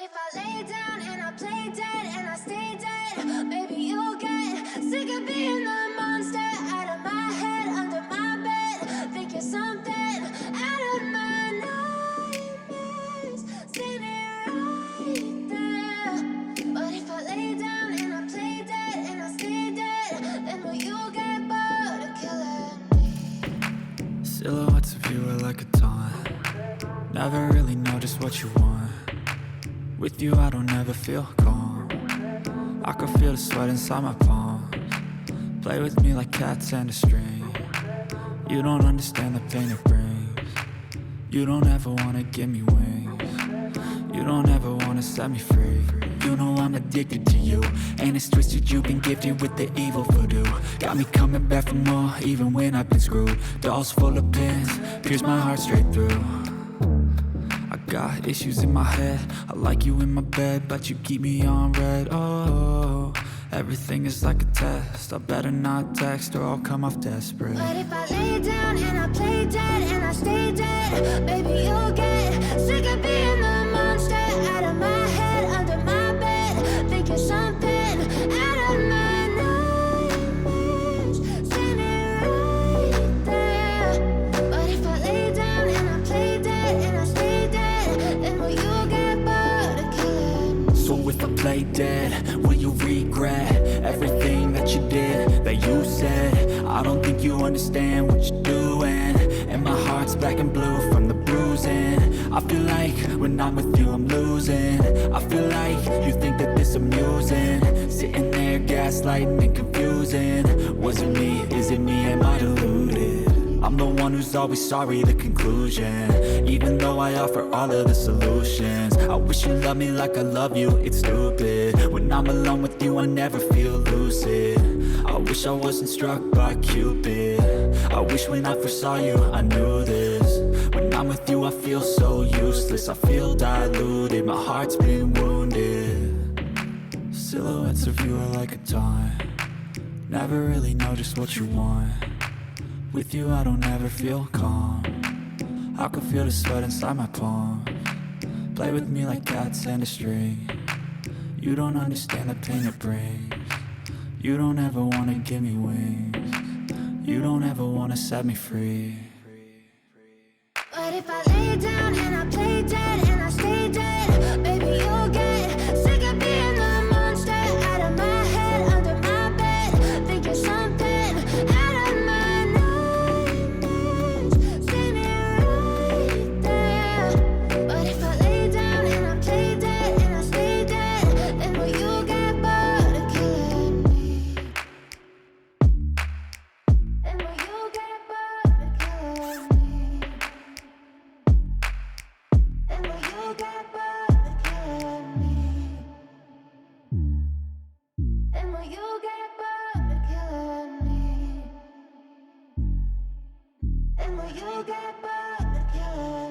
if I lay down and I play dead and I stay dead, maybe you'll get sick of being the monster out of my head, under my bed. Think you're something out of my nightmares, standing right there. But if I lay down and I play dead and I stay dead, then will you get bored of killing me? Silhouettes of you are like a taunt. Never really know just what you want. With you I don't ever feel calm. I can feel the sweat inside my palms. Play with me like cats and a string. You don't understand the pain it brings. You don't ever wanna give me wings. You don't ever wanna set me free. You know I'm addicted to you, and it's twisted, you've been gifted with the evil voodoo. Got me coming back for more, even when I've been screwed. Dolls full of pins, pierce my heart straight through. I got issues in my head, I like you in my bed, but you keep me on red. Oh, everything is like a test, I better not text or I'll come off desperate. But if I lay down and I play dead and I stay dead, baby you'll get sick of being the monster out of my head, under my bed. Think you're something out of my nightmares, standing right there. But if I lay down and I play dead and I stay dead, then will you get bored of killing me? So if I play dead, will you regret everything that you did, that you said? I don't think you understand what you're doing, and my heart's black and blue from the bruising. I feel like when I'm with you I'm losing. I feel like you think that this amusing, sitting there gaslighting and confusing. Was it me? Is it me? Am I deluded? I'm the one who's always sorry, the conclusion, even though I offer all of the solutions. I wish you loved me like I love you, it's stupid. When I'm alone with you I never feel lucid. I wish I wasn't struck by Cupid. I wish when I first saw you I knew this. When I'm with you I feel so useless, I feel diluted, my heart's been wounded. Silhouettes of you are like a taunt. Never really know just what you want. With you I don't ever feel calm. I can feel the sweat inside my palms. Play with me like cats and a string. You don't understand the pain it brings. You don't ever wanna give me wings. You don't ever wanna set me free. But if I lay down and I play dead and I stay dead, baby you'll get sick of being the monster out of my head, under my bed. Think you're something out of my nightmares, standing right there. But if I lay down and I play dead and I stay dead, then will you get bored of killing me? Then will you get bored of killing me? And will you get bored of killing me? And will you get bored of killing me? And will you get bored of killing me?